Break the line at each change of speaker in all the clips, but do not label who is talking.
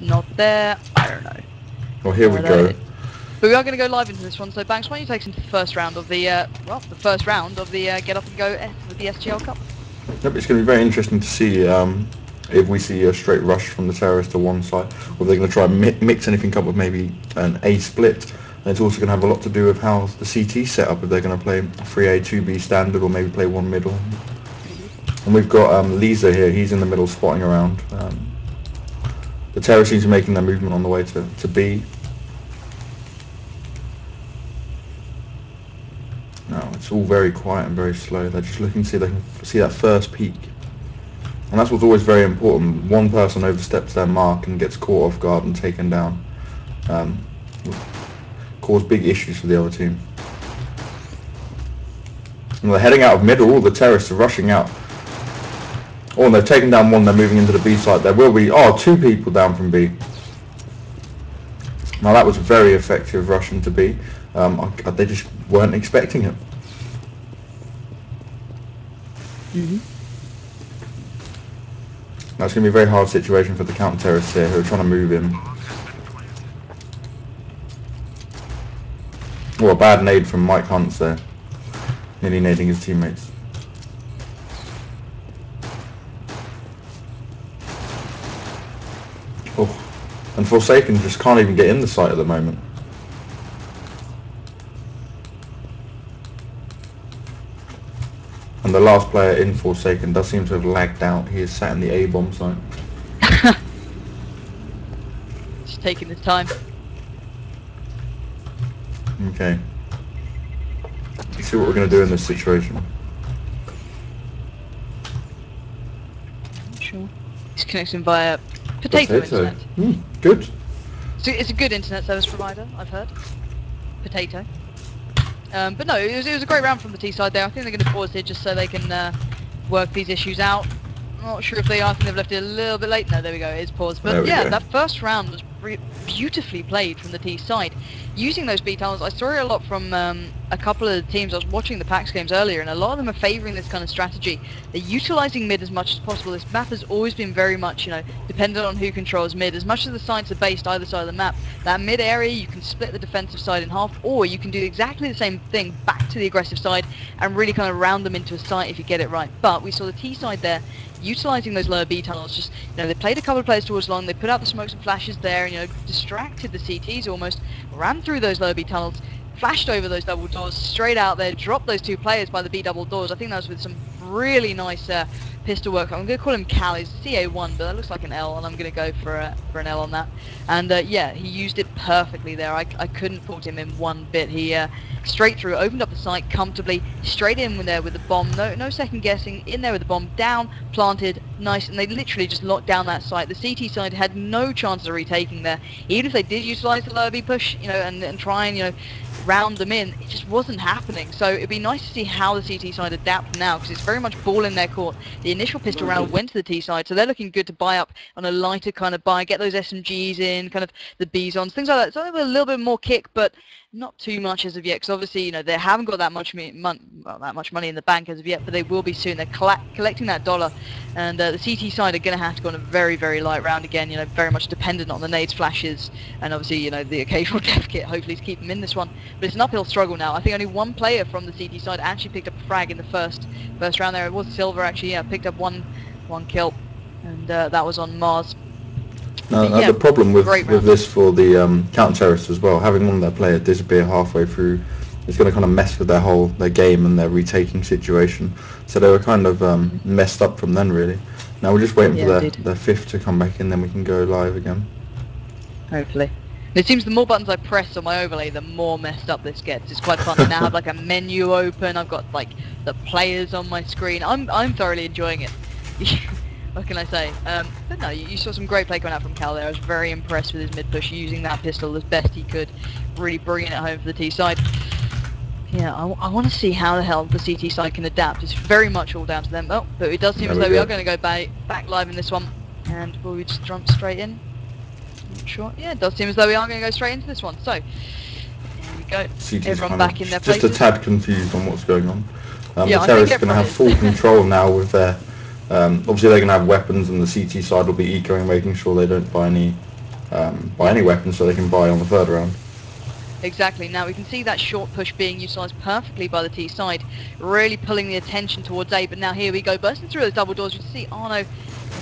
not there. I don't know.
Well, here we go.
But we are going to go live into this one. So Banks, why don't you take us into the first round of the Get Up and Go with the SGL Cup?
Yep, it's going to be very interesting to see if we see a straight rush from the terrorists to one side, or they're going to try and mix anything up with maybe an A split. And it's also going to have a lot to do with how the CT set up, if they're going to play 3A, 2B standard, or maybe play one middle. And we've got Lisa here, he's in the middle spotting around. The terrorists seem to be making their movement on the way to B. No, it's all very quiet and very slow. They're just looking to see if they can see that first peak. And that's what's always very important. One person oversteps their mark and gets caught off guard and taken down. Cause big issues for the other team. And they're heading out of middle. All the terrorists are rushing out. Oh, and they've taken down one. They're moving into the B site. There will be, two people down from B. Now that was very effective rushing to B. They just weren't expecting it. Now it's going to be a very hard situation for the counter-terrorists here who are trying to move in. Oh, a bad nade from Mike Hunt's there. Nearly nading his teammates. Oh, and ForsaKeN just can't even get in the site at the moment. And the last player in ForsaKeN does seem to have lagged out. He is sat in the A-bomb site.
Just taking his time.
Okay. Let's see what we're going to do in this situation.
Sure. He's connecting via Potato Internet.
Good.
So it's a good internet service provider, I've heard. Potato. But no, it was a great round from the T side there. I think they're going to pause here just so they can work these issues out. I'm not sure if they are. I think they've left it a little bit late. No, there we go. It is paused. But yeah, that first round was beautifully played from the T side. Using those B tunnels, I saw it a lot from a couple of the teams. I was watching the PAX games earlier, and a lot of them are favouring this kind of strategy. They're utilising mid as much as possible. This map has always been very much, dependent on who controls mid. As much as the sites are based either side of the map, that mid area, you can split the defensive side in half, or you can do exactly the same thing back to the aggressive side and really kind of round them into a site if you get it right. But we saw the T side there utilising those lower B tunnels. Just, they played a couple of players towards long, they put out the smokes and flashes there, and, distracted the CTs almost, ran through those lower B tunnels, flashed over those double doors, straight out there, dropped those two players by the B double doors. I think that was with some really nice pistol work. I'm going to call him Cal. He's CA1, but that looks like an L, and I'm going to go for an L on that. And yeah, he used it perfectly there. I couldn't fault him in one bit. He straight through, opened up the site comfortably, straight in there with the bomb. No second guessing. In there with the bomb, down, planted, nice, and they literally just locked down that site. The CT side had no chance of retaking there. Even if they did utilise the lower B push, and try and round them in, it just wasn't happening. So it'd be nice to see how the CT side adapt now, because it's very much ball in their court. The initial pistol round went to the T side, so they're looking good to buy up on a lighter kind of buy, get those SMGs in, kind of the Bisons, things like that. So a little bit more kick, but not too much as of yet, because obviously they haven't got that much money in the bank as of yet, but they will be soon. They're collecting that dollar, and the CT side are going to have to go on a very, very light round again. Very much dependent on the nades, flashes, and obviously the occasional death kit, hopefully to keep them in this one. But it's an uphill struggle now. I think only one player from the CT side actually picked up a frag in the first round there. It was Silver actually, picked up one kill, and that was on Mars.
The problem with this for the counter-terrorists as well, having one of their players disappear halfway through is going to kind of mess with their game and their retaking situation. So they were kind of messed up from then, really. Now we're just waiting for their fifth to come back in, then we can go live again.
Hopefully. It seems the more buttons I press on my overlay, the more messed up this gets. It's quite fun. I now have like a menu open. I've got like the players on my screen. I'm thoroughly enjoying it. What can I say? But no, you saw some great play coming out from Cal there. I was very impressed with his mid push, using that pistol as best he could, really bringing it home for the T side. Yeah, I want to see how the hell the CT side can adapt. It's very much all down to them. Oh, but it does seem as though we are going to go back live in this one. And will we just jump straight in? Not sure. Yeah, it does seem as though we are going to go straight into this one. So, here we go.
CT's
everyone back in their places.
Just a tad confused on what's going on. The terrorists are going to have full control now with their... obviously they're going to have weapons, and the CT side will be ecoing, making sure they don't buy any buy any weapons so they can buy on the third round.
Exactly. Now we can see that short push being utilised perfectly by the T side, really pulling the attention towards A. But now here we go, bursting through those double doors. You can see Arno, a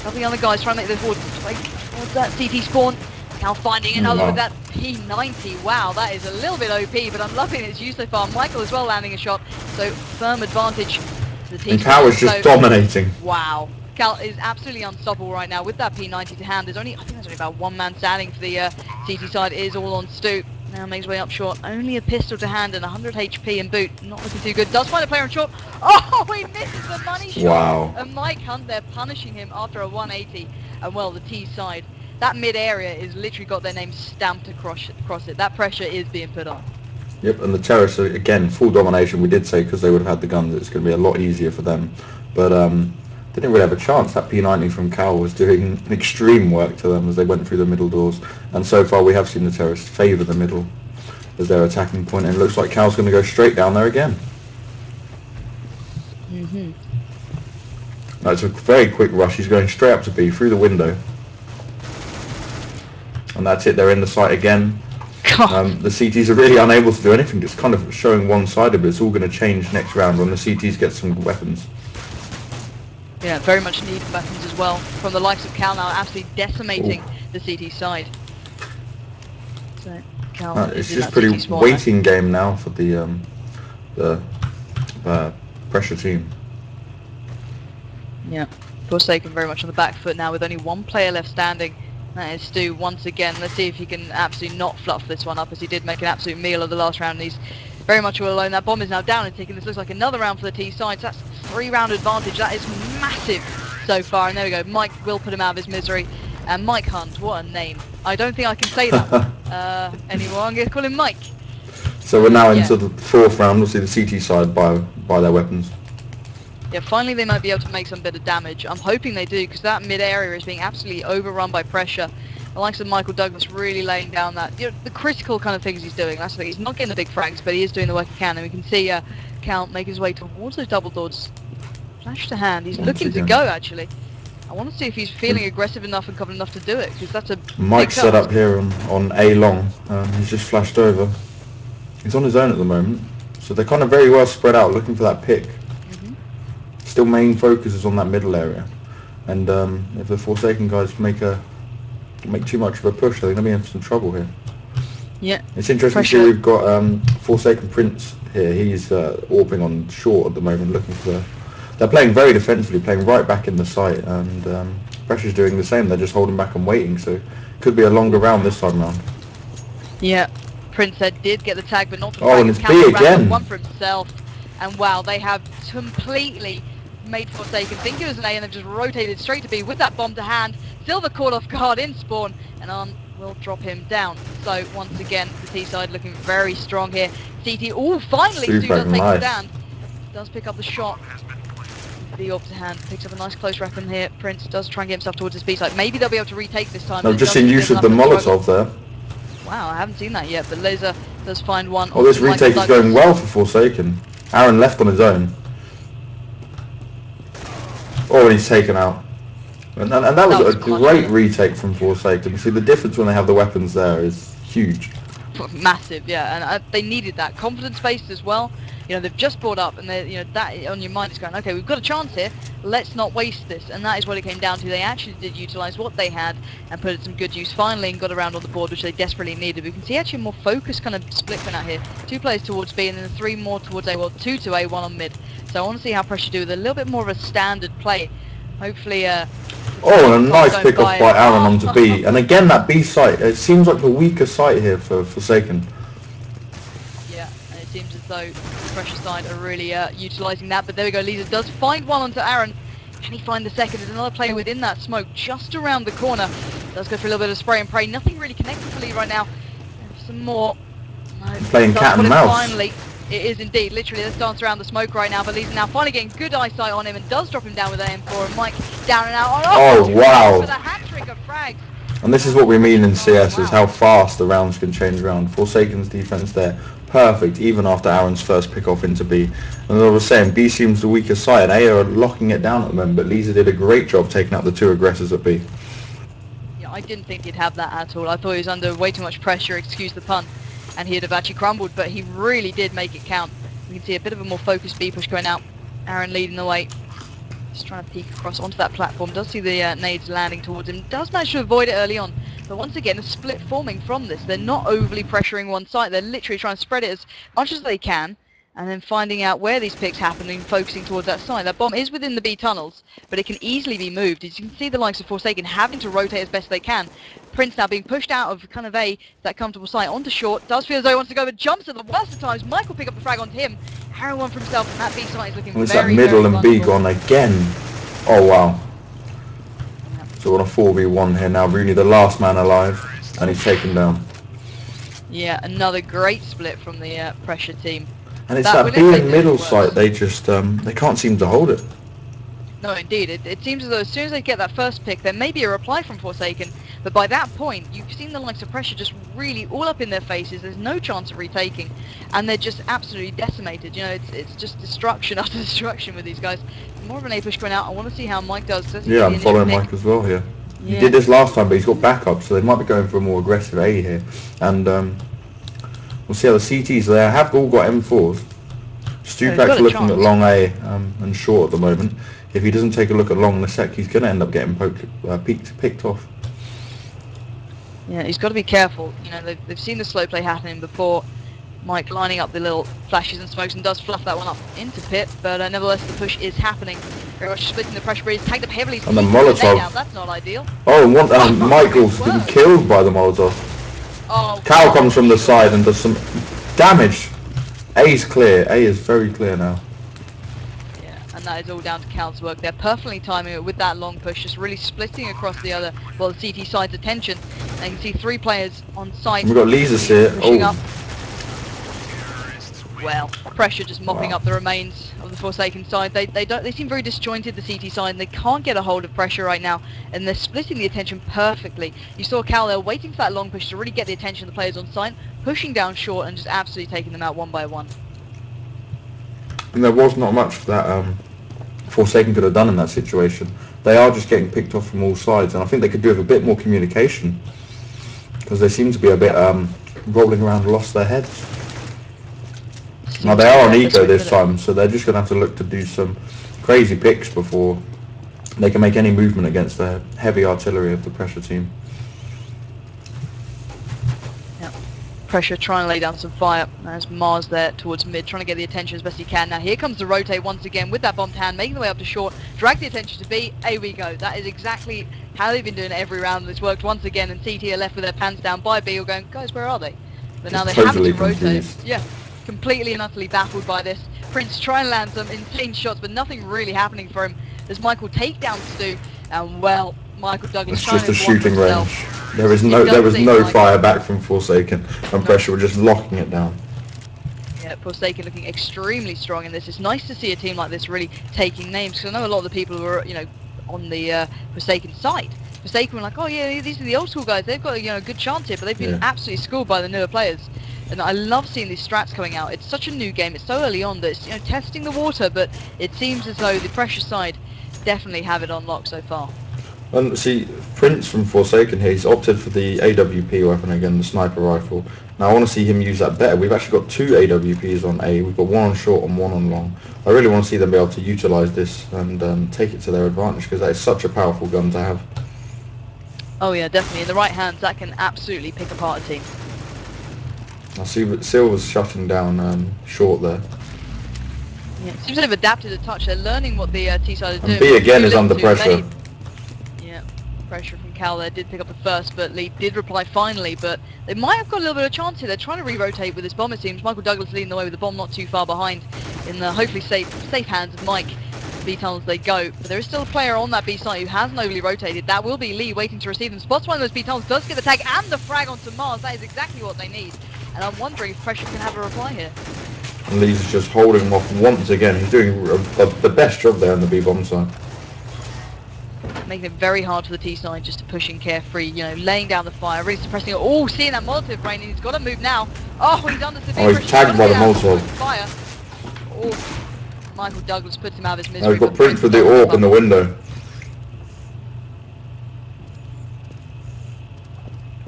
couple of other guys trying to make the forward towards that CT spawn. Cal finding another with that P90. Wow, that is a little bit OP, but I'm loving its use so far. Michael as well landing a shot, so firm advantage to the T side.
And Cal is just dominating.
Wow. Cal is absolutely unstoppable right now with that P90 to hand. I think there's only about one man standing for the CT side. It is all on Stu. Now makes his way up short. Only a pistol to hand and 100 HP in boot. Not looking too good. Does find a player on short. Oh, he misses the money shot.
Wow.
And Mike Hunt there punishing him after a 180. And well, the T side. That mid area is literally got their name stamped across it. That pressure is being put on.
Yep, and the terrorists are, again, full domination. We did say because they would have had the guns, it's going to be a lot easier for them. But they didn't really have a chance. That P90 from Cal was doing extreme work to them as they went through the middle doors. And so far we have seen the terrorists favour the middle as their attacking point, and it looks like Cal's going to go straight down there again. No, it's a very quick rush. He's going straight up to B through the window. And that's it, they're in the site again. The CTs are really unable to do anything. It's kind of showing one-sided, but it's all going to change next round when the CTs get some weapons.
Yeah, very much needed weapons as well from the likes of Cal now, absolutely decimating the CT side. So Cal
it's just pretty waiting game now for the pressure team.
Yeah, ForsaKeN very much on the back foot now with only one player left standing. That is Stu once again. Let's see if he can absolutely not fluff this one up, as he did make an absolute meal of the last round. He's very much all alone. That bomb is now down and ticking. This looks like another round for the T side. So that's a 3-round advantage. That is massive so far. And there we go. Mike will put him out of his misery. And Mike Hunt, what a name. I don't think I can say that anymore. I'm going to call him Mike.
So we're now into the fourth round. We'll see the CT side buy their weapons.
Yeah, finally they might be able to make some bit of damage. I'm hoping they do, because that mid area is being absolutely overrun by pressure. The likes of Michael Douglas really laying down that, the critical kind of things he's doing. That's the thing. He's not getting the big frags, but he is doing the work he can. And we can see Cal make his way towards those double doors. Flash to hand. He's looking to go, actually. I want to see if he's feeling aggressive enough and confident enough to do it, because that's a
Mike's set up here on A long. He's just flashed over. He's on his own at the moment. So they're kind of very well spread out, looking for that pick. Still main focus is on that middle area, and if the ForsaKeN guys make too much of a push, they're going to be in some trouble here.
Yeah.
It's interesting to see we've got ForsaKeN Prince here. He's AWPing on short at the moment, looking for. They're playing very defensively, playing right back in the site, and Pressure's doing the same. They're just holding back and waiting, so it could be a longer round this time round.
Yeah, Prince did get the tag, but not the
and it's B again.
One for himself, and wow, they have completely made ForsaKeN think it was an A, and they've just rotated straight to B with that bomb to hand. Silver caught off guard in spawn, and Arn will drop him down. So once again, the T side looking very strong here. CT, finally Stu does take a stand. Does pick up the shot. The AWP to hand, picks up a nice close weapon here. Prince does try and get himself towards his B side. Maybe they'll be able to retake this time.
I've just seen use of the Molotov there.
Wow, I haven't seen that yet, but Laser does find one.
Oh, this retake is going well for ForsaKeN. Aaron left on his own. Oh, and he's taken out. And that was a great retake from ForsaKeN. See, the difference when they have the weapons there is huge.
Massive, yeah, and they needed that. Confidence-based as well. They've just brought up, and that on your mind is going, okay, we've got a chance here, let's not waste this, and that is what it came down to. They actually did utilise what they had and put it to some good use finally, and got around on the board, which they desperately needed. We can see actually a more focused kind of split going out here. 2 players towards B, and then 3 more towards A, well, 2 to A, 1 on mid. So I want to see how Pressure do with a little bit more of a standard play. Hopefully,
and a nice pick off by Aaron onto B, and again that B site, it seems like the weaker site here for ForsaKeN.
Yeah, and it seems as though the Pressure side are really utilising that, but there we go, Lisa does find one onto Aaron. Can he find the second? There's another player within that smoke, just around the corner. Does go for a little bit of spray and pray, nothing really connected for Lee right now. Some more.
Playing cat and mouse.
Finally. It is indeed, literally, let's dance around the smoke right now, but Lee's now finally getting good eyesight on him and does drop him down with an M4, and Mike down and out.
Oh wow!
With a hat-trick of frags.
And this is what we mean in CS, is how fast the rounds can change around. ForsaKEN's defense there, perfect, even after Aaron's first pick off into B. And as I was saying, B seems the weaker side. A are locking it down at the moment, but Lisa did a great job taking out the 2 aggressors at B.
Yeah, I didn't think he'd have that at all. I thought he was under way too much pressure, excuse the pun, and he'd have actually crumbled, but he really did make it count. We can see a bit of a more focused B push going out. Aaron leading the way. Just trying to peek across onto that platform. Does see the nades landing towards him. Does manage to avoid it early on. But once again, a split forming from this. They're not overly pressuring one site. They're literally trying to spread it as much as they can. And then finding out where these picks happen and focusing towards that site. That bomb is within the B tunnels, but it can easily be moved. As you can see the likes of ForsaKeN having to rotate as best they can. Prince now being pushed out of kind of that comfortable site onto short. Does feel as though he wants to go, but jumps at the worst of times. Michael pick up the frag onto him. Aaron one for himself, and that B site is looking
What's
very,
that middle
very
and B
vulnerable.
gone again? Oh wow. So we're on a 4v1 here now. Rooney the last man alive, and he's taken down.
Yeah, another great split from the pressure team.
And it's that B and middle site, they just, they can't seem to hold it.
No, indeed. It seems as though as soon as they get that first pick, there may be a reply from ForsaKeN, but by that point, you've seen the likes of pressure just really all up in their faces. There's no chance of retaking, and they're just absolutely decimated. You know, it's just destruction after destruction with these guys. More of an A push going out. I want to see how Mike does.
Yeah, I'm following Mike as well here.
Yeah.
He did this last time, but he's got backup, so they might be going for a more aggressive A here. And we'll see how the CTs there have all got M4s. Stupak's looking at long A and short at the moment. If he doesn't take a look at long in a sec, he's going to end up getting picked off.
Yeah, he's got to be careful. You know, they've seen the slow play happening before. Mike lining up the little flashes and smokes and does fluff that one up into pit, but nevertheless the push is happening. Very much splitting the pressure, but he's tagged up heavily.
And the Molotov.
That's not ideal.
Oh, and Michael's been killed by the Molotov.
Oh,
Cal comes from the side and does some damage. A's clear. A is very clear now.
Yeah, and that is all down to Cal's work. They're perfectly timing it with that long push, just really splitting across the CT side's attention. And you can see 3 players on site.
We've got Leesus here.
Up. Well, pressure just mopping up the remains of the ForsaKeN side. They seem very disjointed, the CT side, and they can't get a hold of pressure right now, and they're splitting the attention perfectly. You saw Cal there waiting for that long push to really get the attention of the players on site, pushing down short and just absolutely taking them out one by one.
And there was not much that ForsaKeN could have done in that situation. They are just getting picked off from all sides, and I think they could do with a bit more communication, because they seem to be a bit rolling around, lost their heads. Now they are on eco this time, so they're just going to have to look to do some crazy picks before they can make any movement against the heavy artillery of the pressure team.
Yeah. Pressure trying to lay down some fire. There's Mars there towards mid, trying to get the attention as best he can. Now here comes the rotate once again with that bombed hand, making the way up to short, drag the attention to B. Here we go. That is exactly how they've been doing it every round. This worked once again, and CT are left with their pants down by B, or going, guys, where are they? But now they have to rotate. Yeah. Completely and utterly baffled by this. Prince trying to land some insane shots, but nothing really happening for him. There's Michael takedowns to do, and well, Michael Douglas
it's
trying
just
to
a shooting range. There was no
like
fire back from ForsaKeN, and pressure were just locking it down.
Yeah, ForsaKeN looking extremely strong in this. It's nice to see a team like this really taking names, because I know a lot of the people who are, you know, on the ForsaKeN side. ForsaKeN were like, oh yeah, these are the old school guys. They've got, you know, a good chance here, but they've been absolutely schooled by the newer players. And I love seeing these strats coming out. It's such a new game. It's so early on that it's, you know, testing the water, but it seems as though the pressure side definitely have it on lock so far.
And see, Prince from ForsaKeN here, he's opted for the AWP weapon again, the sniper rifle. Now I want to see him use that better. We've actually got 2 AWPs on A. We've got 1 on short and 1 on long. I really want to see them be able to utilise this and take it to their advantage, because that is such a powerful gun to have.
Oh yeah, definitely. In the right hands, that can absolutely pick apart a team.
I see that Silver's shutting down short there.
Yeah, it seems they've adapted a touch. They're learning what the T side are doing.
And B again is under pressure.
Yeah, pressure from Cal there. Did pick up the first, but Lee did reply finally. But they might have got a little bit of chance here. They're trying to re-rotate with this bomb, it seems. Michael Douglas leading the way with the bomb not too far behind, in the hopefully safe hands of Mike. B tunnels they go, but there is still a player on that B side who hasn't overly rotated. That will be Lee waiting to receive them. Spots one of those B tunnels, does get the tag and the frag onto Mars. That is exactly what they need. And I'm wondering if pressure can have a reply here.
And Lee's just holding him off once again. He's doing the best job there on the B bomb side.
Making it very hard for the T side just to push in carefree, you know, laying down the fire, really suppressing it. Oh, seeing that Molotov rain, and he's got to move now. Oh, he's under severe pressure.
He's tagged by the Molotov.
Fire. Oh, Michael Douglas puts him out of his misery.
I've got Prince with the AWP in the window.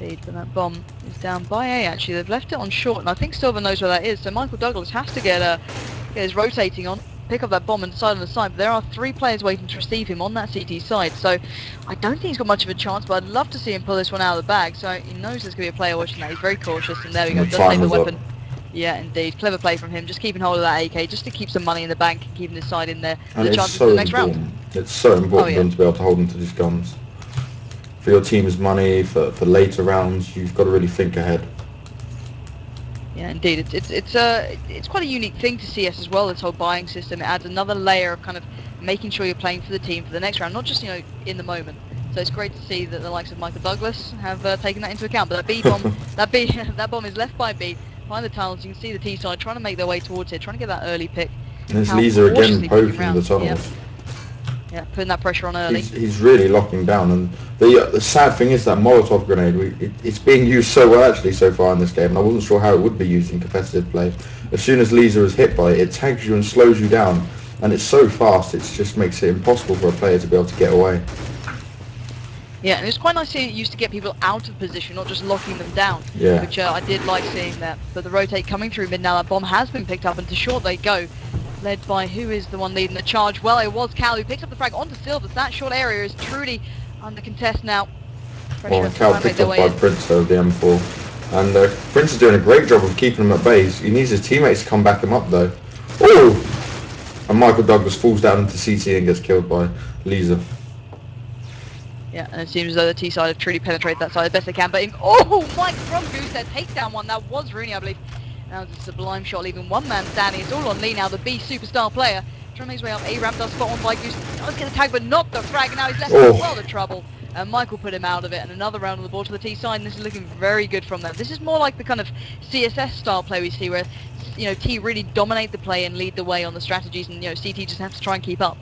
indeed, but that bomb is down by A actually. They've left it on short, and I think Silver knows where that is, so Michael Douglas has to get his rotating on, pick up that bomb and decide on the side, but there are 3 players waiting to receive him on that CT side, so I don't think he's got much of a chance, but I'd love to see him pull this one out of the bag, so he knows there's going to be a player watching that. He's very cautious, and there we go, does take the weapon. Yeah, indeed. Clever play from him, just keeping hold of that AK, just to keep some money in the bank and keeping his side in there for the chances for the next round.
It's so important for them to be able to hold into these guns. For your team's money, for later rounds, you've got to really think ahead.
Yeah, indeed. It's quite a unique thing to CS as well, this whole buying system. It adds another layer of kind of making sure you're playing for the team for the next round, not just, you know, in the moment. So it's great to see that the likes of Michael Douglas have taken that into account. But that B bomb, that bomb is left by B, behind the tunnels. You can see the T side trying to make their way towards it, trying to get that early pick.
And there's Lisa again poking the tunnels.
Yeah, putting that pressure on early.
He's really locking down, and the sad thing is that Molotov grenade, it's being used so well actually so far in this game, and I wasn't sure how it would be used in competitive play. As soon as Lisa is hit by it, it tags you and slows you down, and it's so fast, it just makes it impossible for a player to be able to get away.
Yeah, and it's quite nice seeing it used to get people out of position, not just locking them down,
yeah.
Which I did like seeing that. But the rotate coming through mid now, that bomb has been picked up, and to short they go. Led by who is the one leading the charge? Well, it was Cal who picks up the frag onto Silver. So that short area is truly under contest now.
Well, Cal picked up by Prince though, the M4. And Prince is doing a great job of keeping him at bay. He needs his teammates to come back him up though. Oh! And Michael Douglas falls down into CT and gets killed by Lisa.
Yeah, and it seems as though the T side have truly penetrated that side as best they can. But oh, Mike from Goose there takes down one. That was Rooney, I believe. Now it's a sublime shot, leaving one man standing. It's all on Lee now, the B superstar player. Trying to make his way up. A-ramp does spot on by Goose. Does get the tag, but not the frag. And now he's left in well the trouble. And Michael put him out of it. And another round on the board to the T side. And this is looking very good from them. This is more like the kind of CSS style play we see, where, you know, T really dominate the play and lead the way on the strategies, and, you know, CT just have to try and keep up.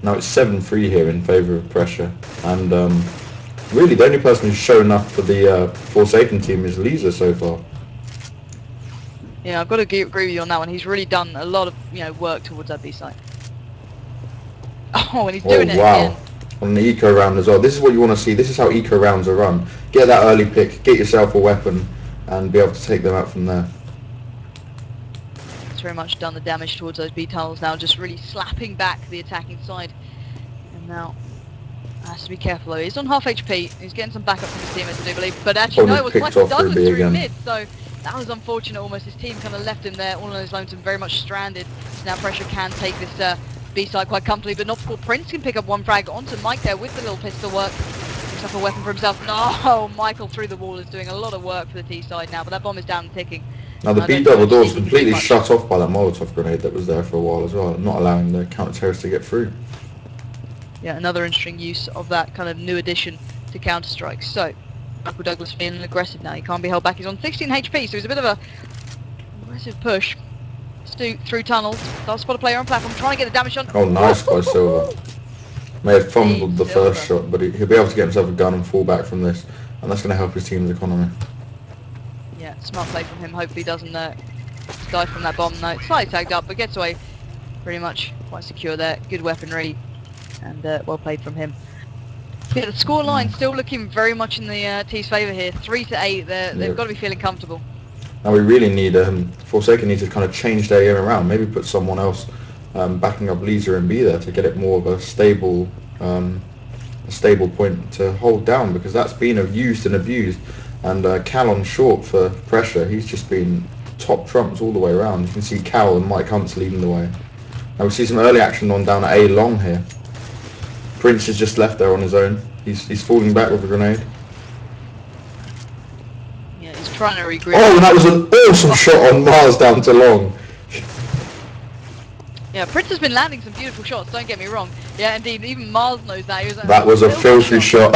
Now it's 7-3 here in favour of Pressure. And really, the only person who's shown up for the ForsaKeN team is Lisa so far.
Yeah, I've got to agree with you on that one. He's really done a lot of, you know, work towards that B side. Oh, and he's doing it again.
On the eco round as well. This is what you want to see. This is how eco rounds are run. Get that early pick, get yourself a weapon, and be able to take them out from there.
It's very much done the damage towards those B tunnels now, just really slapping back the attacking side. And now has to be careful though. He's on half HP. He's getting some backup from his teammates, I do believe. But actually, no, it was Michael Douglas through mid. So that was unfortunate. Almost his team kind of left him there all on his lonesome, very much stranded. So now Pressure can take this B side quite comfortably, but not before Prince can pick up one frag onto Mike there with the little pistol work. Picks up a weapon for himself. No, Michael through the wall is doing a lot of work for the T side now, but that bomb is down and ticking.
Now the B double door is completely shut off by that Molotov grenade that was there for a while as well, not allowing the counter-terrorists to get through.
Yeah, another interesting use of that kind of new addition to Counter-Strike. So, Michael Douglas feeling aggressive now. He can't be held back. He's on 16 HP, so he's a bit of a aggressive push. Stu through tunnels. Does spot a player on platform, trying to get the damage on.
Oh, nice by Silver. May have fumbled the first shot, but he'll be able to get himself a gun and fall back from this, and that's going to help his team's economy.
Yeah, smart play from him. Hopefully he doesn't die from that bomb. No, it's slightly tagged up, but gets away pretty much quite secure there. Good weaponry, and well played from him. Yeah, the scoreline still looking very much in the T's favour here. 3-8. They've got to be feeling comfortable.
Now we really need ForsaKeN needs to kind of change their game around. Maybe put someone else backing up Lisa and B there to get it more of a stable point to hold down, because that's been used and abused. And Cal on short for Pressure, he's just been top trumps all the way around. You can see Cal and Mike Hunt's leading the way. Now we see some early action on down at A long here. Prince is just left there on his own. He's falling back with a grenade.
Yeah, he's trying to regroup.
Oh, and that was an awesome shot on Mars down to long.
Yeah, Prince has been landing some beautiful shots, don't get me wrong. Yeah, indeed, even Mars knows that.
That was a filthy shot.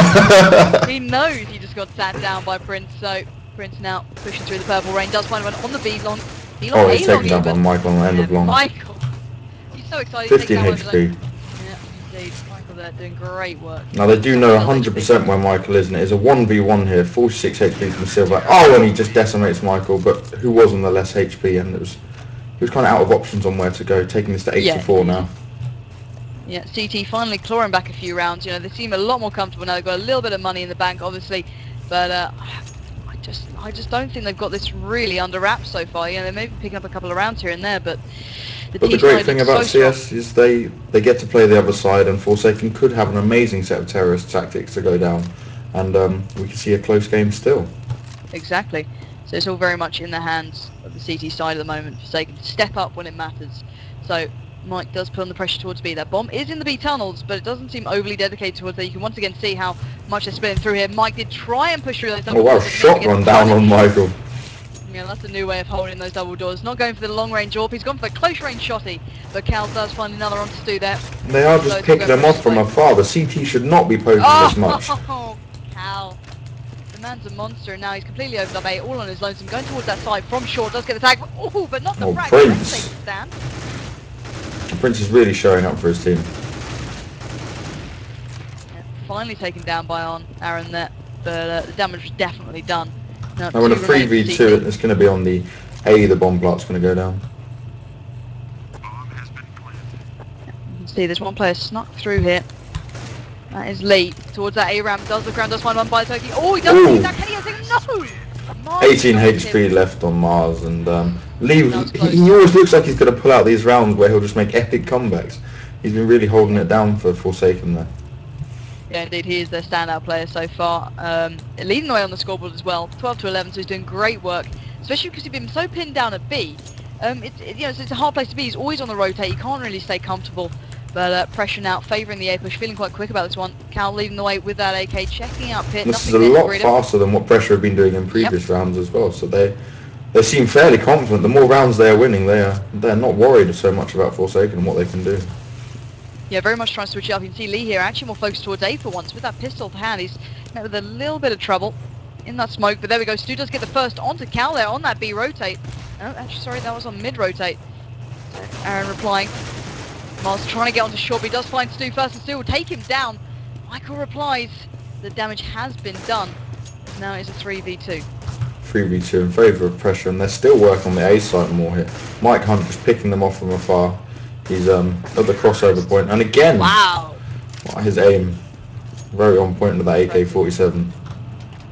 He knows he just got sat down by Prince, so Prince now pushing through the purple rain, does find one on the B long.
Oh, he's taken down by Michael on the end of long.
Michael, he's so excited.
15 HP.
Yeah, indeed, Michael there doing great work.
Now they do know 100% where Michael is, and it is a 1v1 here, 46 HP from Silver. Oh, and he just decimates Michael, but who was on the less HP, and he was kind of out of options on where to go, taking this to 8-4 now.
Yeah, CT finally clawing back a few rounds. You know, they seem a lot more comfortable now. They've got a little bit of money in the bank, obviously, but I just don't think they've got this really under wraps so far. You know, they may be picking up a couple of rounds here and there, but the
But the
T
great
side
thing
looks
about
so strong.
CS is they get to play the other side, and ForsaKeN could have an amazing set of terrorist tactics to go down, and we can see a close game still.
Exactly. So it's all very much in the hands of the CT side at the moment. ForsaKeN to step up when it matters. So Mike does put on the pressure towards B. That bomb is in the B tunnels, but it doesn't seem overly dedicated towards there. You can once again see how much they're splitting through here. Mike did try and push through those double
Oh wow,
doors.
shotgun down on Michael.
Yeah, that's a new way of holding those double doors. Not going for the long range AWP, he's gone for the close range shotty, but Cal does find another on to Stu there.
They are just picking them off from afar. The CT should not be poking this much.
Oh, Cal. The man's a monster, and now he's completely opened up A, all on his lonesome, going towards that side from short, does get the tag, oh, but not the
Oh,
frag.
Prince.
Stand.
Prince is really showing up for his team.
Yeah, finally taken down by Aaron there, but the damage was definitely done.
Now in a 3v2, it's going to be on the A, the bomb plot's going to go down.
You can see there's one player snuck through here. That is Lee towards that A ramp. Does look around, does find one by the turkey. Oh, he does see that. Can he get it? No!
18 HP left on Mars, and Lee, he always looks like he's going to pull out these rounds where he'll just make epic comebacks. He's been really holding it down for ForsaKeN there.
Yeah, indeed, he is their standout player so far. Leading the way on the scoreboard as well, 12 to 11, so he's doing great work, especially because he's been so pinned down at B. You know, it's a hard place to be. He's always on the rotate. You can't really stay comfortable. But pressure now, favouring the A push, feeling quite quick about this one. Cal leading the way with that AK, checking out pit.
This is a lot faster than what Pressure have been doing in previous rounds as well. So they seem fairly confident. The more rounds they are winning, they're not worried so much about ForsaKeN and what they can do.
Yeah, very much trying to switch it up. You can see Lee here actually more focused towards A for once with that pistol to hand. He's met with a little bit of trouble in that smoke, but there we go. Stu does get the first onto Cal there on that B rotate. Oh, actually, sorry, that was on mid rotate. Aaron replying. Mars trying to get onto short, but he does find Stu first, and Stu will take him down. Michael replies, the damage has been done. Now it's a 3v2.
3v2 in favour of Pressure, and they're still working on the A site more here. Mike Hunt just picking them off from afar. He's at the crossover point, and again,
wow,
his aim very on point with that AK-47.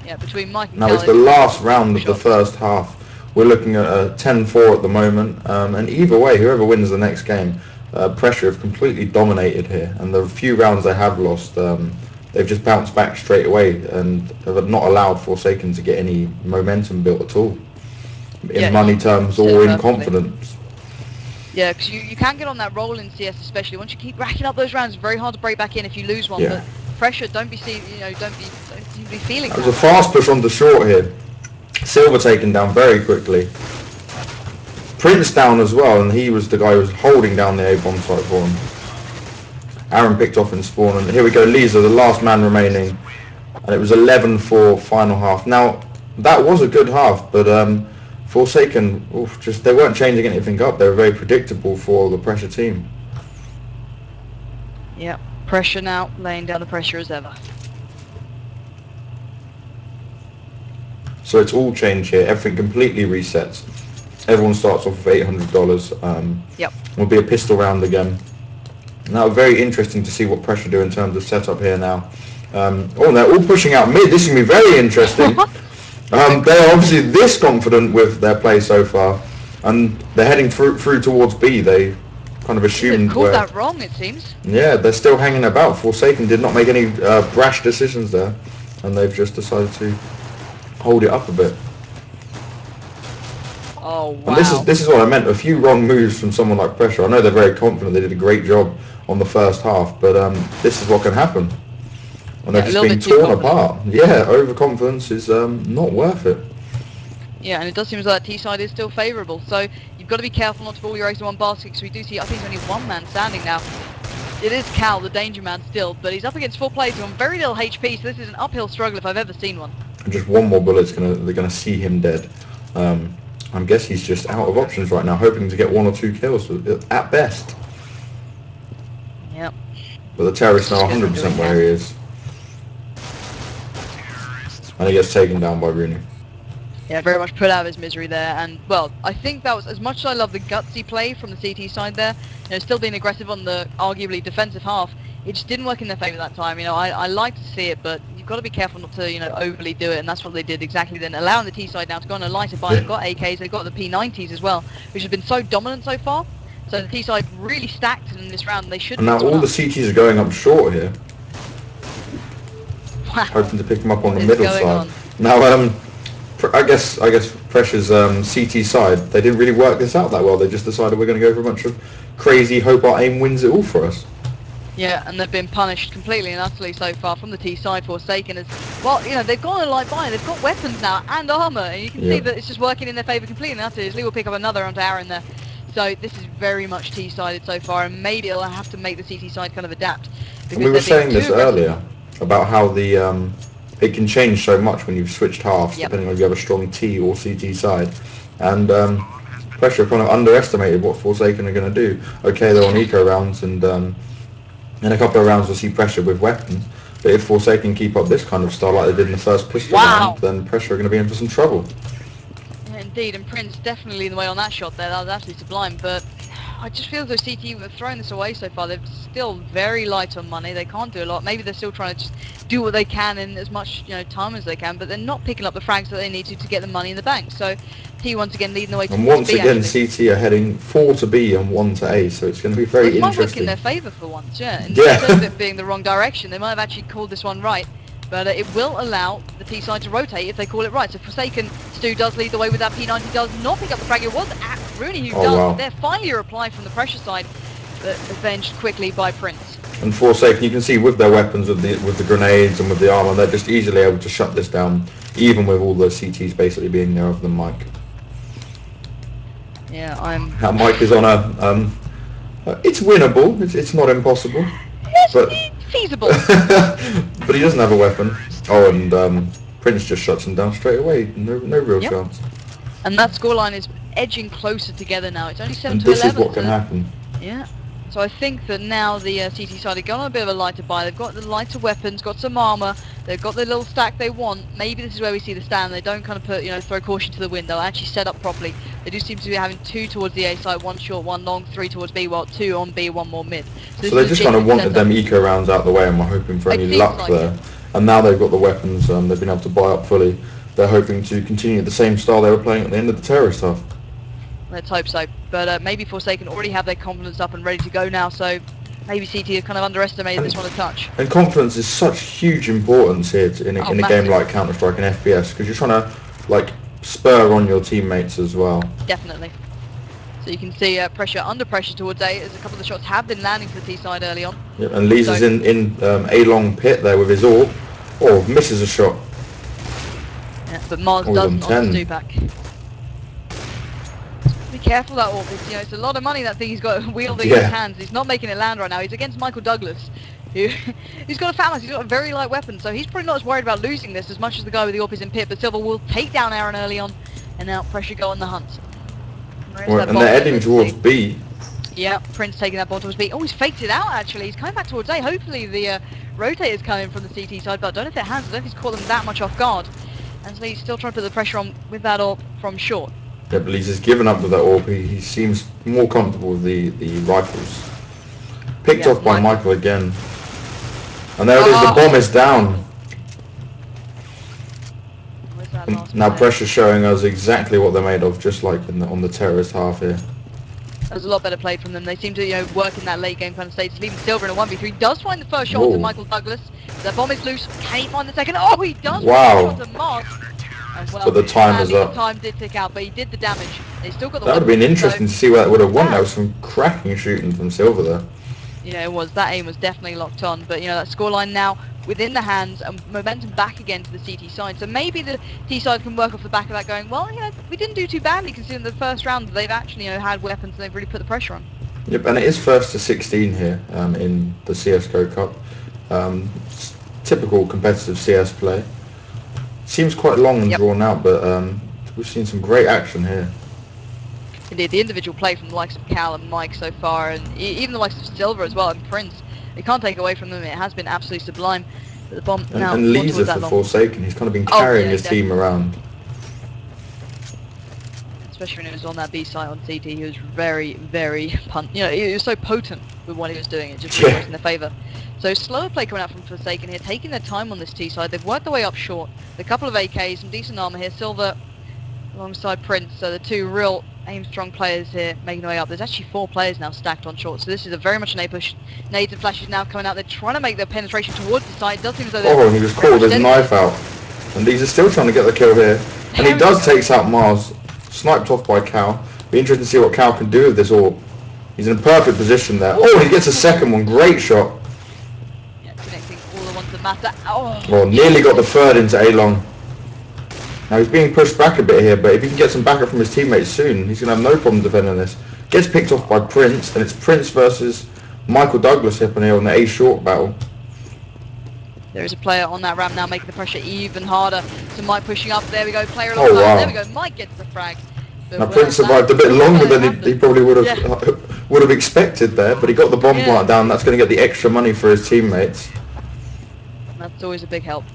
Yeah, between Mike and
now
Cal,
it's the last round of the first half. We're looking at a 10-4 at the moment, and either way, whoever wins the next game, Pressure have completely dominated here, and the few rounds they have lost, they've just bounced back straight away and have not allowed ForsaKeN to get any momentum built at all, in money terms or in confidence.
Yeah, because you can get on that roll in CS, especially once you keep racking up those rounds. It's very hard to break back in if you lose one.
Yeah.
But Pressure, don't be seeing, don't be feeling.
That was a fast push on the short here. Silver taken down very quickly. Prince down as well, and he was the guy who was holding down the A-bomb site for him. Aaron picked off in spawn, and here we go, Lisa, the last man remaining, and it was 11-4 final half. Now, that was a good half, but ForsaKeN, they weren't changing anything up. They were very predictable for the Pressure team.
Yeah, Pressure now, laying down the pressure as ever.
So it's all changed here, everything completely resets. Everyone starts off with $800.
Yep.
Will be a pistol round again. Now, very interesting to see what Pressure do in terms of setup here now. They're all pushing out mid. This is going to be very interesting. They're obviously this confident with their play so far, and they're heading through towards B. They kind of assumed.
They've called that wrong, it seems.
Yeah, they're still hanging about. ForsaKeN did not make any brash decisions there, and they've just decided to hold it up a bit.
Oh, wow.
And this is what I meant. A few wrong moves from someone like Pressure. I know they're very confident. They did a great job on the first half, but this is what can happen. And they're just being torn apart. Yeah, overconfidence is not worth it.
Yeah, and it does seem as though that T side is still favourable. So you've got to be careful not to put all your eggs in one basket, because we do see, I think there's only one man standing now. It is Cal, the danger man still, but he's up against 4 players on very little HP, so this is an uphill struggle if I've ever seen one.
And just one more bullet's they're gonna see him dead. I guess he's just out of options right now, hoping to get 1 or 2 kills at best.
Yep.
But the terrorists know 100% where he is. And he gets taken down by Rooney.
Yeah, very much put out of his misery there, and well, I think that was, as much as I love the gutsy play from the CT side there, still being aggressive on the arguably defensive half, it just didn't work in their favour that time. I like to see it, but you've got to be careful not to, overly do it, and that's what they did exactly then, allowing the T side now to go on a lighter buy. They've got AKs, they've got the P90s as well, which has been so dominant so far, so the T side really stacked in this round, and they should
And now all the CTs are going up short here,
wow.
hoping to pick them up on
What
the
is
middle
going
side.
on?
Now, I guess Pressure's CT side, they didn't really work this out that well. They just decided we're going to go for a bunch of crazy, hope our aim wins it all for us.
Yeah, and they've been punished completely and utterly so far from the T side. ForsaKeN as well, they've gone a light buy, they've got weapons now and armour, and you can see that it's just working in their favour completely and utterly. Lee will pick up another onto Aaron there. So this is very much T-sided so far, and maybe it'll have to make the CT side kind of adapt.
And we were saying this earlier about how the it can change so much when you've switched halves, depending on if you have a strong T or CT side. And Pressure kind of underestimated what ForsaKeN are going to do. Okay, they're on eco rounds, and in a couple of rounds we'll see Pressure with weapons. But if ForsaKeN keep up this kind of style like they did in the first pistol round, then Pressure are going to be in for some trouble.
Yeah, indeed, and Prince definitely leading the way on that shot there. That was absolutely sublime, but I just feel as though CT have thrown this away so far. They're still very light on money. They can't do a lot. Maybe they're still trying to just do what they can in as much time as they can, but they're not picking up the frags that they need to get the money in the bank. So T once again leading the way to
And once
B,
again,
actually.
CT are heading 4 to B and 1 to A, so it's going to be very
It might work
interesting.
in their favour for once, instead of it being the wrong direction, they might have actually called this one right. But it will allow the T side to rotate if they call it right. So ForsaKeN, Stu does lead the way with that P90, does not pick up the frag. It was Rooney who does.
Wow.
They're finally a reply from the Pressure side, but avenged quickly by Prince.
And ForsaKeN, you can see with their weapons, with the grenades and with the armor, they're just easily able to shut this down, even with all the CTs basically being there other than Mike.
Yeah,
Now Mike is on a it's winnable. It's not impossible.
Yes,
but
feasible.
but he doesn't have a weapon. Oh, and Prince just shuts him down straight away. No real chance.
And that scoreline is edging closer together now. It's only 7
and
to 11.
This is what can happen.
Yeah. So I think that now the CT side have gone on a bit of a lighter buy. They've got the lighter weapons, got some armour, they've got the little stack they want. Maybe this is where we see the stand. They don't kind of put, throw caution to the wind. They'll actually set up properly. They do seem to be having 2 towards the A side, 1 short, 1 long, 3 towards B, well 2 on B, 1 more mid.
So they just kind of wanted them eco rounds out the way and were hoping for any luck there. And now they've got the weapons, they've been able to buy up fully. They're hoping to continue the same style they were playing at the end of the terrorist half.
Let's hope so. But maybe ForsaKeN already have their confidence up and ready to go now, so maybe CT have kind of underestimated this one a touch.
And confidence is such huge importance here in a game like Counter-Strike and FPS, because you're trying to spur on your teammates as well.
Definitely. So you can see pressure under pressure towards A, as a couple of the shots have been landing for the T side early on.
Yep, and Lees is in A long pit there with his AWP. Oh, misses a shot.
Yeah, but Mars doesn't on the Stupak. Be careful that AWP, it's a lot of money that thing he's got wielding in his hands. He's not making it land right now. He's against Michael Douglas, who's got a fat mass. He's got a very light weapon, so he's probably not as worried about losing this as much as the guy with the AWP is in pit. But Silver will take down Aaron early on, and now pressure go on the hunt.
And they're heading towards B.
Yeah, Prince taking that ball towards B. Oh, he's faked it out actually. He's coming back towards A. Hopefully the rotator's coming from the CT side, but I don't know if it has. I don't know if he's caught them that much off guard. And so he's still trying to put the pressure on with that AWP from short.
Yeah, but he's just given up with that AWP. He seems more comfortable with the rifles. Picked off by Michael again. And there it is, the bomb is down. Now pressure showing us exactly what they're made of, just like on the terrorist half here.
That was a lot better played from them. They seem to work in that late game kind of state. Leaving Silver in a 1v3. Does find the first shot to Michael Douglas. The bomb is loose. Can he find the second? Oh, he does.
Wow.
Find the shot to Mars. Well,
but the time is up.
The time did tick out, but he did the damage. They still got the.
That would have been interesting to see where that would have won. That was some cracking shooting from Silver there.
Yeah, it was. That aim was definitely locked on. But that scoreline now within the hands and momentum back again to the CT side. So maybe the T side can work off the back of that, going, well, we didn't do too badly considering the first round they've actually had weapons and they've really put the pressure on.
Yep, and it is 1st to 16 here in the CS:GO Cup. Typical competitive CS play. Seems quite long and drawn out, but we've seen some great action here.
Indeed, the individual play from the likes of Cal and Mike so far, and even the likes of Silver as well, and Prince, you can't take away from them. It has been absolutely sublime. But the bomb now
and Lisa for ForsaKeN, he's kind of been carrying his team around.
especially when it was on that B site on CT. He was very, very he was so potent with what he was doing. It just really was in their favour. So slower play coming out from ForsaKeN here, taking their time on this T side. They've worked their way up short. A couple of AKs, some decent armour here. Silver alongside Prince, so the two real aim-strong players here making their way up. There's actually 4 players now stacked on short, so this is a very much an A push. Nades and flashes now coming out. They're trying to make their penetration towards the side. It does seem as though they're...
Oh, and he was caught with his knife out. And these are still trying to get the kill here. And he does take out Mars, sniped off by Cal. Be interesting to see what Cal can do with this AWP. He's in a perfect position there. Oh, he gets a second one. Great shot.
Yeah, connecting all the ones that matter. Oh,
well, nearly got the third into A-Long. Now he's being pushed back a bit here, but if he can get some backup from his teammates soon, he's going to have no problem defending this. Gets picked off by Prince, and it's Prince versus Michael Douglas here on the A short battle.
There is a player on that ramp now making the pressure even harder. So Mike pushing up. There we go. Player
Oh,
alongside.
wow.
There we go. Mike gets the frag.
Now Prince survived a bit longer than he probably would have expected there, but he got the bomb plant down. That's going to get the extra money for his teammates.
That's always a big help.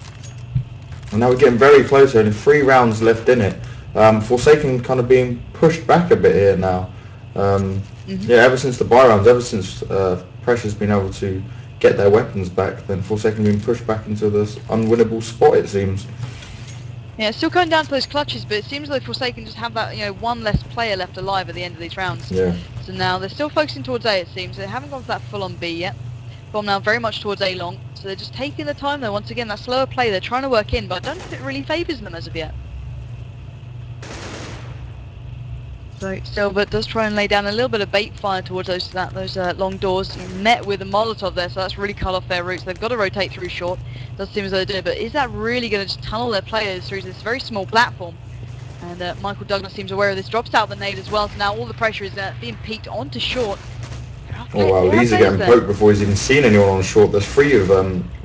And now we're getting very close here, and 3 rounds left in it. ForsaKeN kind of being pushed back a bit here now. Yeah, ever since the buy rounds, ever since Pressure's been able to get their weapons back, then ForsaKeN being pushed back into this unwinnable spot, it seems.
Yeah, it's still going down to those clutches, but it seems like ForsaKeN just have that, one less player left alive at the end of these rounds.
Yeah.
So now they're still focusing towards A, it seems. They haven't gone for that full-on B yet. Bomb now very much towards A long. So they're just taking the time though. Once again, that slower play they're trying to work in, but I don't think it really favours them as of yet. So Silver does try and lay down a little bit of bait fire towards those long doors. Met with a Molotov there, so that's really cut off their routes. They've got to rotate through short. Does seem as though they do, but is that really going to just tunnel their players through this very small platform? And Michael Douglas seems aware of this. Drops out the nade as well. So now all the pressure is being peaked onto short.
Oh wow, Lee's getting poked before he's even seen anyone on short. There's 3 of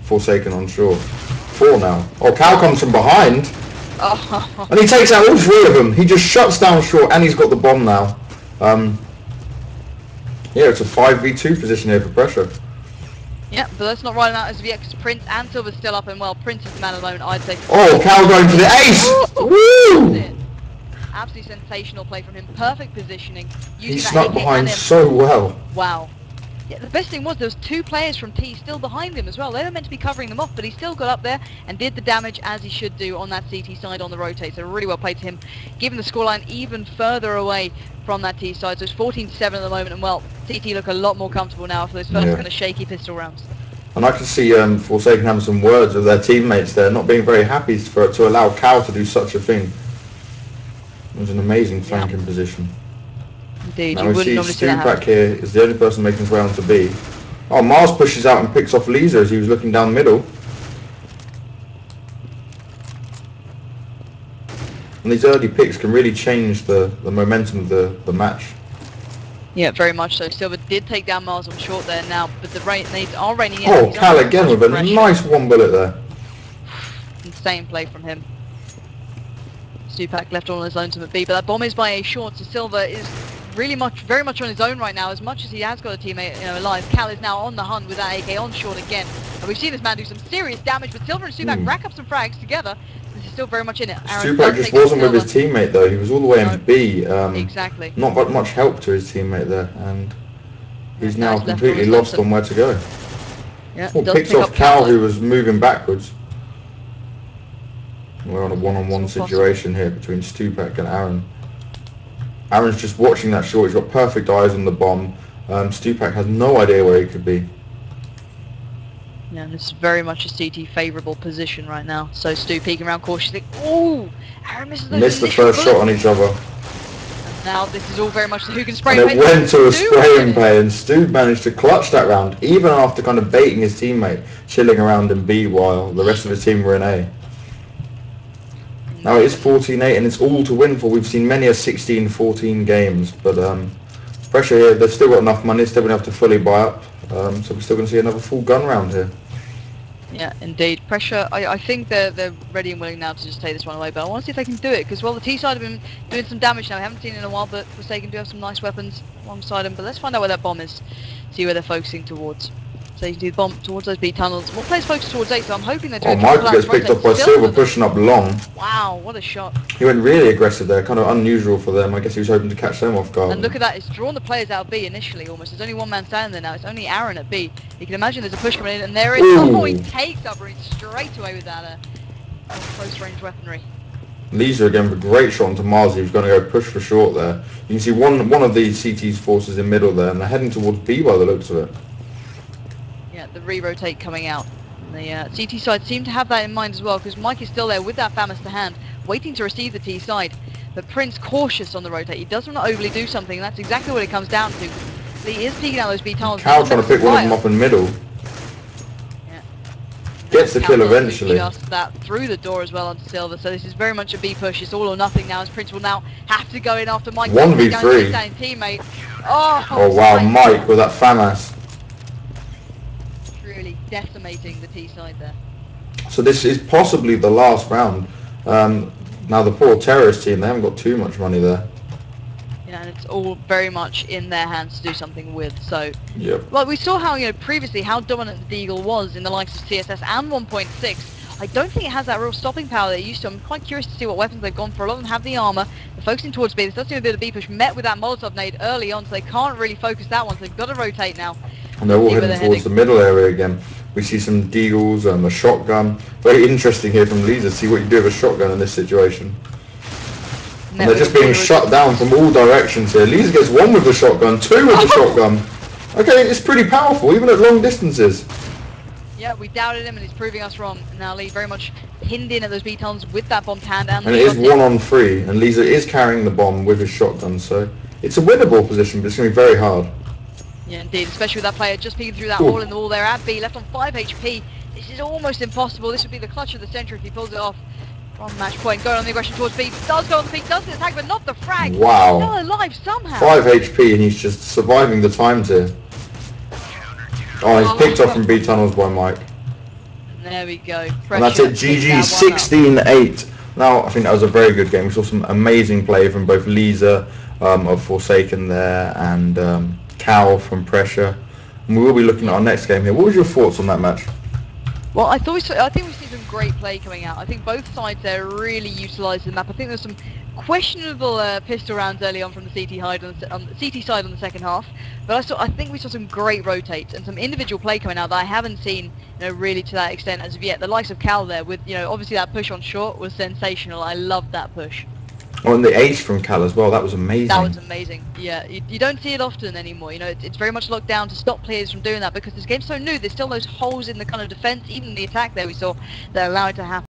ForsaKeN on short. 4 now. Oh, Cal comes from behind.
Oh.
And he takes out all 3 of them. He just shuts down short, and he's got the bomb now. Yeah, it's a 5v2 position here for Pressure.
Yeah, but let's not ride him out as of yet, because Prince and Silver's still up, and well, Prince is the man alone, I'd say.
Oh, Cal going for the ace! Woo!
Absolutely sensational play from him. Perfect positioning.
He snuck behind so well.
Wow. Yeah, the best thing was there was 2 players from T still behind him as well. They were meant to be covering them off, but he still got up there and did the damage as he should do on that CT side on the rotate. So really well played to him, giving the scoreline even further away from that T side. So it's 14-7 at the moment, and well, CT look a lot more comfortable now after those first kind of shaky pistol rounds.
And I can see ForsaKeN having some words with their teammates there, not being very happy to allow Cal to do such a thing. It was an amazing flanking position.
Indeed,
now
you
we
wouldn't
see
normally see
Stu
that
back here is the only person making his way onto B. Oh, Mars pushes out and picks off Lisa as he was looking down the middle. And these early picks can really change the momentum of the match.
Yeah, very much so. Silver did take down Mars on short there now, but the nades are raining in.
Oh, Cal again with a nice 1 bullet there.
Insane play from him. Stupak left all on his own to B, but that bomb is by A short, so Silver is really very much on his own right now. As much as he has got a teammate alive, Cal is now on the hunt with that AK on short again. And we've seen this man do some serious damage, but Silver and Stupak rack up some frags together. This is still very much in it.
Stupak just wasn't with his teammate though. He was all the way in B.
Exactly.
Not much help to his teammate there, and he's now
he's
completely lost on where to go.
Yeah,
well, picks off Cal, who was moving backwards. We're on a one-on-one situation here between Stupak and Aaron. Aaron's just watching that short. He's got perfect eyes on the bomb. Stupak has no idea where he could be.
Yeah, and it's very much a CT favourable position right now. So Stu peeking around cautiously. Ooh! Aaron misses those
Missed the first shot on each other.
And now this is all very much the who can spray
and
and
it went to a spray and play, and Stu managed to clutch that round, even after kind of baiting his teammate, chilling around in B while the rest of his team were in A. Now it is 14-8 and it's all to win for. We've seen many a 16-14 games, but Pressure here, they've still got enough money, still going to have to fully buy up, so we're still going to see another full gun round here.
Yeah, indeed. Pressure, I think they're ready and willing now to just take this one away, but I want to see if they can do it, because well, the T side have been doing some damage now. We haven't seen it in a while, but ForsaKeN do have some nice weapons alongside them, but let's find out where that bomb is, see where they're focusing towards. So you can do the bomb towards those B tunnels. More players focus towards 8, so I'm hoping they're
Oh,
doing
Michael gets picked up by Silver pushing up long.
Wow, what a shot.
He went really aggressive there, kind of unusual for them. I guess he was hoping to catch them off guard.
And look at that, it's drawn the players out of B initially almost. There's only one man standing there now, it's only Aaron at B. You can imagine there's a push coming in, and there is, oh, he takes Submarine straight away with that close range weaponry.
Lisa again with a great shot onto Marzi, who's going to go push for short there. You can see one of the CT's forces in middle there, and they're heading towards B by the looks of it.
Yeah, the re-rotate coming out. The CT side seem to have that in mind as well, because Mike is still there with that FAMAS to hand, waiting to receive the T side. But Prince cautious on the rotate. He doesn't want to overly do something, and that's exactly what it comes down to. Lee is peeking out those B tunnels.
Cal trying to pick one of them up in middle.
Yeah.
Gets the kill eventually.
Just that through the door as well onto Silver. So this is very much a B push. It's all or nothing now, as Prince will now have to go in after Mike.
1v3.
Teammate. Oh
wow, Mike with that FAMAS.
Really decimating the T side there.
So this is possibly the last round. Now the poor terrorist team, they haven't got too much money there.
Yeah, and it's all very much in their hands to do something with. So,
yep.
Well, we saw how, you know, previously how dominant the Deagle was in the likes of CSS and 1.6. I don't think it has that real stopping power that it used to. I'm quite curious to see what weapons they've gone for. A lot of them have the armor. They're focusing towards B. This does seem a bit of B push met with that Molotov nade early on, so they can't really focus that one. So they've got to rotate now.
And they're all heading towards the middle area again. We see some Deagles and a shotgun. Very interesting here from Lisa to see what you do with a shotgun in this situation. And they're just being shut down from all directions here. Lisa gets one with the shotgun, two with the shotgun. Okay, it's pretty powerful, even at long distances.
Yeah, we doubted him and he's proving us wrong. Now Lee very much pinned in at those B-tunnels with that bomb to hand. And
it is 1-on-3, and Lisa is carrying the bomb with his shotgun, so it's a winnable position, but it's going to be very hard.
Yeah, indeed, especially with that player just peeking through that hole in the wall there at B, left on 5 HP. This is almost impossible. This would be the clutch of the century if he pulls it off. From match point, going on the aggression towards B, does go on the peak, does the attack, but not the frag.
Wow.
Still alive somehow.
5 HP and he's just surviving the times here. Oh, he's picked off from B tunnels by Mike.
There we go.
And that's it, GG, 16-8. Now, I think that was a very good game. We saw some amazing play from both Lisa of ForsaKeN there and Cal from Pressure. And we will be looking at our next game here. What was your thoughts on that match?
Well, I think we've seen some great play coming out. I think both sides there really utilised the map. I think there's some questionable pistol rounds early on from the CT side on the second half, but I think we saw some great rotates and some individual play coming out that I haven't seen, you know, really to that extent as of yet. The likes of Cal there with, you know, obviously that push on short was sensational. I loved that push.
Oh, and the ace from Cal as well, that was amazing.
That was amazing, yeah. You don't see it often anymore, you know, it's very much locked down to stop players from doing that because this game's so new, there's still those holes in the kind of defence, even the attack there we saw, that allow it to happen.